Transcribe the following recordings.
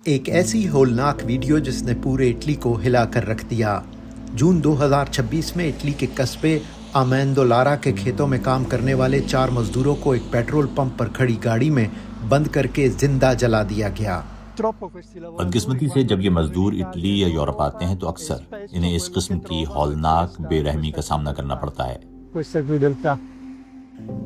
ایک ایسی ہولناک ویڈیو جس نے پورے اٹلی کو ہلا کر رکھ دیا۔ جون 2026 میں اٹلی کے قصبے آمیندو لارا کے کھیتوں میں کام کرنے والے 4 مزدوروں کو ایک پیٹرول پمپ پر کھڑی گاڑی میں بند کر کے زندہ جلا دیا گیا۔ بدقسمتی سے جب یہ مزدور اٹلی یا یورپ آتے ہیں تو اکثر انہیں اس قسم کی ہولناک بے رحمی کا سامنا کرنا پڑتا ہے۔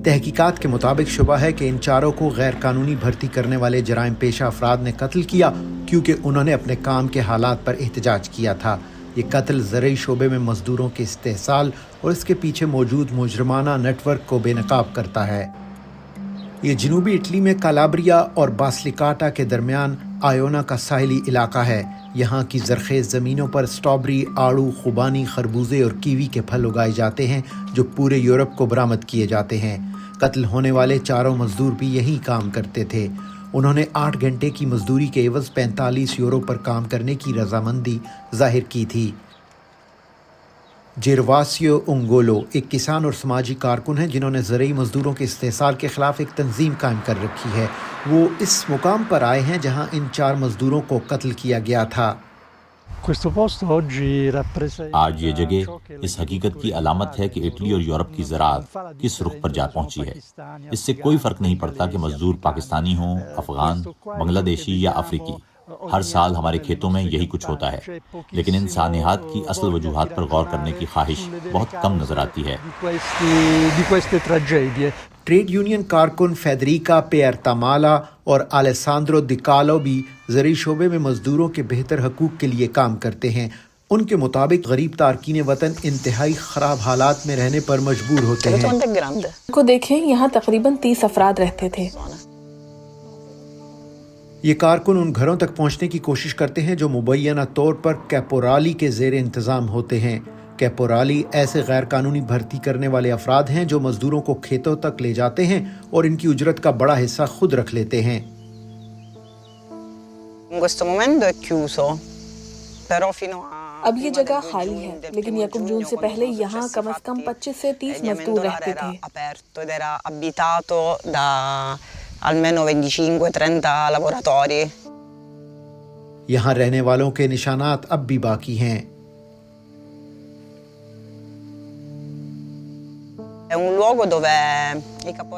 تحقیقات کے مطابق شبہ ہے کہ ان 4 کو غیر قانونی بھرتی کرنے والے جرائم پیشہ افراد نے قتل کیا کیونکہ انہوں نے اپنے کام کے حالات پر احتجاج کیا تھا۔ یہ قتل زرعی شعبے میں مزدوروں کے استحصال اور اس کے پیچھے موجود مجرمانہ نیٹ ورک کو بے نقاب کرتا ہے۔ یہ جنوبی اٹلی میں کالابریا اور باسلیکاٹا کے درمیان آیونا کا ساحلی علاقہ ہے۔ یہاں کی زرخیز زمینوں پر سٹرابری، آڑو، خوبانی، خربوزے اور کیوی کے پھل اگائے جاتے ہیں جو پورے یورپ کو برآمد کیے جاتے ہیں۔ قتل ہونے والے 4 مزدور بھی یہی کام کرتے تھے۔ انہوں نے 8 گھنٹے کی مزدوری کے عوض 45 یورو پر کام کرنے کی رضامندی ظاہر کی تھی۔ جیرواسیو انگولو ایک کسان اور سماجی کارکن ہیں جنہوں نے زرعی مزدوروں کے استحصال کے خلاف ایک تنظیم قائم کر رکھی ہے۔ وہ اس مقام پر آئے ہیں جہاں ان 4 مزدوروں کو قتل کیا گیا تھا۔ آج یہ جگہ اس حقیقت کی علامت ہے کہ اٹلی اور یورپ کی زراعت کس رخ پر جا پہنچی ہے۔ اس سے کوئی فرق نہیں پڑتا کہ مزدور پاکستانی ہوں، افغان، بنگلہ دیشی یا افریقی۔ ہر سال ہمارے کھیتوں میں یہی کچھ ہوتا ہے، لیکن ان سانحات کی اصل وجوہات پر غور کرنے کی خواہش بہت کم نظر آتی ہے۔ ٹریڈ یونین کارکن فیدریکا پیرتامالا اور الیساندرو دی کالو بھی زرعی شعبے میں مزدوروں کے بہتر حقوق کے لیے کام کرتے ہیں۔ ان کے مطابق غریب تارکین وطن انتہائی خراب حالات میں رہنے پر مجبور ہوتے ہیں۔ کو دیکھیں، یہاں تقریباً 30 افراد رہتے تھے۔ یہ کارکن ان گھروں تک پہنچنے کی کوشش کرتے ہیں جو مبینہ طور پر کیپورالی کے زیر انتظام ہوتے ہیں۔ کیپورالی ایسے غیر قانونی بھرتی کرنے والے افراد ہیں جو مزدوروں کو کھیتوں تک لے جاتے ہیں اور ان کی اجرت کا بڑا حصہ خود رکھ لیتے ہیں۔ اب یہ جگہ خالی ہے، لیکن 1 جون سے پہلے یہاں کم از کم 25 سے 30 مزدور رہتے تھے۔ almeno 25-30 lavoratori. یہاں رہنے والوں کے نشانات اب بھی باقی ہیں۔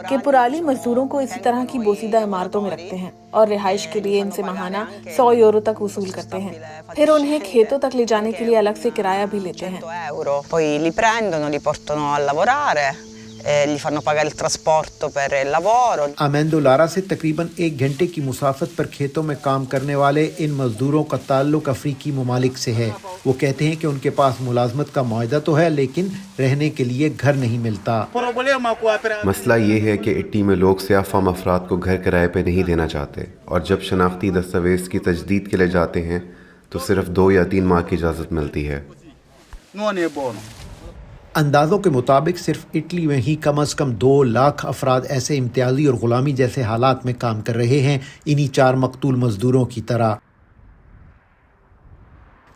کیپورالی مزدوروں کو اسی طرح کی بوسیدہ عمارتوں میں رکھتے ہیں اور رہائش کے لیے ان سے ماہانہ 100 یورو تک وصول کرتے ہیں۔ پھر انہیں کھیتوں تک لے جانے کے لیے الگ سے کرایہ بھی لیتے ہیں۔ Poi li prendono, li portano a lavorare. Gli fanno pagare il trasporto per il lavoro. آمیندو لارا سے تقریباً 1 گھنٹے کی مسافت پر کھیتوں میں کام کرنے والے ان مزدوروں کا تعلق افریقی ممالک سے ہے۔ وہ کہتے ہیں کہ ان کے پاس ملازمت کا معاہدہ تو ہے لیکن رہنے کے لیے گھر نہیں ملتا۔ مسئلہ یہ ہے کہ اٹلی میں لوگ سیاہ فام افراد کو گھر کرائے پہ نہیں دینا چاہتے، اور جب شناختی دستاویز کی تجدید کے لیے جاتے ہیں تو صرف 2 یا 3 ماہ کی اجازت ملتی ہے۔ اندازوں کے مطابق صرف اٹلی میں ہی کم از کم 2 لاکھ افراد ایسے امتیازی اور غلامی جیسے حالات میں کام کر رہے ہیں، انہی 4 مقتول مزدوروں کی طرح۔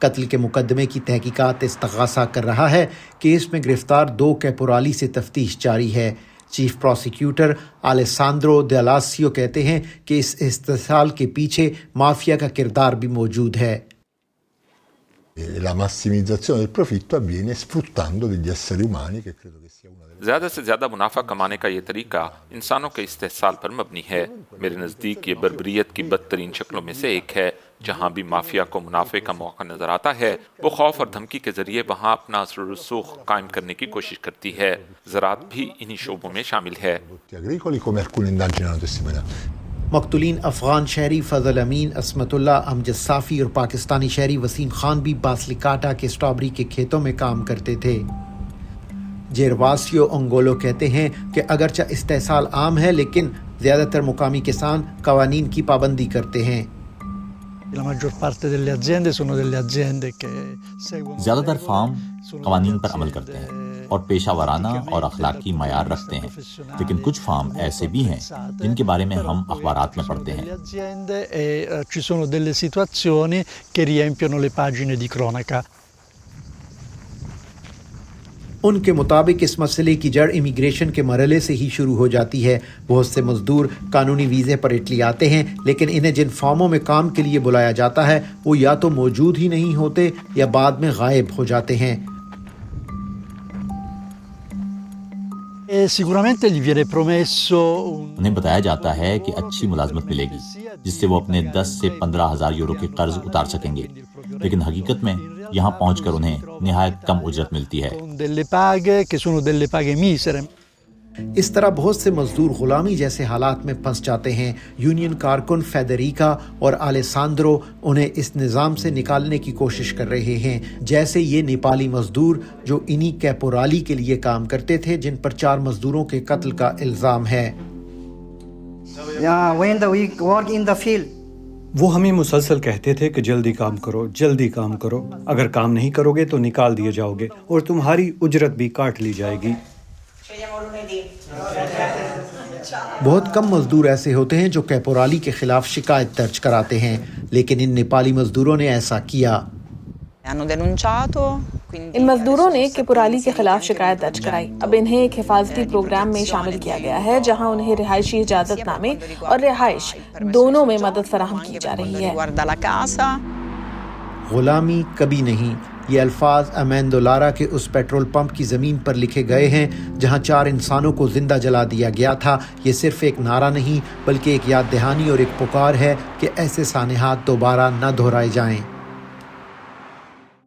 قتل کے مقدمے کی تحقیقات استغاثہ کر رہا ہے۔ کیس میں گرفتار 2 کیپورالی سے تفتیش جاری ہے۔ چیف پروسیکیوٹر الیساندرو دیلاسیو کہتے ہیں کہ اس استحصال کے پیچھے مافیا کا کردار بھی موجود ہے۔ La massimizzazione del profitto avviene sfruttando degli esseri umani, che credo che sia una delle... زیادہ سے زیادہ منافع کمانے کا یہ طریقہ انسانوں کے استحصال پر مبنی ہے۔ میرے نزدیک یہ بربریت کی بدترین شکلوں میں سے ایک ہے۔ جہاں بھی مافیا کو منافع کا موقع نظر آتا ہے، وہ خوف اور دھمکی کے ذریعے وہاں اپنا اثر و رسوخ قائم کرنے کی کوشش کرتی ہے۔ زراعت بھی انہی شعبوں میں شامل ہے۔ مقتولین افغان شہری فضل امین، عصمت اللہ، امجد صافی اور پاکستانی شہری وسیم خان بھی باسلیکاٹا کے سٹرابری کے کھیتوں میں کام کرتے تھے۔ جیرواسیو انگولو کہتے ہیں کہ اگرچہ استحصال عام ہے لیکن زیادہ تر مقامی کسان قوانین کی پابندی کرتے ہیں۔ زیادہ تر فارم قوانین پر عمل کرتے ہیں اور پیشہ ورانہ اور اخلاقی معیار رکھتے ہیں، لیکن کچھ فارم ایسے بھی ہیں جن کے بارے میں ہم اخبارات میں پڑھتے ہیں۔ ان کے مطابق اس مسئلے کی جڑ امیگریشن کے مرحلے سے ہی شروع ہو جاتی ہے۔ بہت سے مزدور قانونی ویزے پر اٹلی آتے ہیں، لیکن انہیں جن فارموں میں کام کے لیے بلایا جاتا ہے وہ یا تو موجود ہی نہیں ہوتے یا بعد میں غائب ہو جاتے ہیں۔ انہیں بتایا جاتا ہے کہ اچھی ملازمت ملے گی جس سے وہ اپنے 10 سے 15,000 یورو کے قرض اتار سکیں گے، لیکن حقیقت میں یہاں پہنچ کر انہیں نہایت کم اجرت ملتی ہے۔ اس طرح بہت سے مزدور غلامی جیسے حالات میں پھنس جاتے ہیں۔ یونین کارکن فیڈریکا اور آلیساندرو انہیں اس نظام سے نکالنے کی کوشش کر رہے ہیں، جیسے یہ نیپالی مزدور جو انہی کیپورالی کے لیے کام کرتے تھے جن پر 4 مزدوروں کے قتل کا الزام ہے۔ وہ ہمیں مسلسل کہتے تھے کہ جلدی کام کرو، جلدی کام کرو، اگر کام نہیں کرو گے تو نکال دیے جاؤ گے اور تمہاری اجرت بھی کاٹ لی جائے گی۔ بہت کم مزدور ایسے ہوتے ہیں جو کیپورالی کے خلاف شکایت درج کراتے ہیں، لیکن ان نیپالی مزدوروں نے ایسا کیا۔ ان مزدوروں نے کیپورالی کے خلاف شکایت درج کرائی۔ اب انہیں ایک حفاظتی پروگرام میں شامل کیا گیا ہے جہاں انہیں رہائشی اجازت نامے اور رہائش دونوں میں مدد فراہم کی جا رہی ہے۔ غلامی کبھی نہیں، یہ الفاظ امیندولارا کے اس پیٹرول پمپ کی زمین پر لکھے گئے ہیں جہاں 4 انسانوں کو زندہ جلا دیا گیا تھا۔ یہ صرف ایک نعرہ نہیں بلکہ ایک یاد دہانی اور ایک پکار ہے کہ ایسے سانحات دوبارہ نہ دہرائے جائیں۔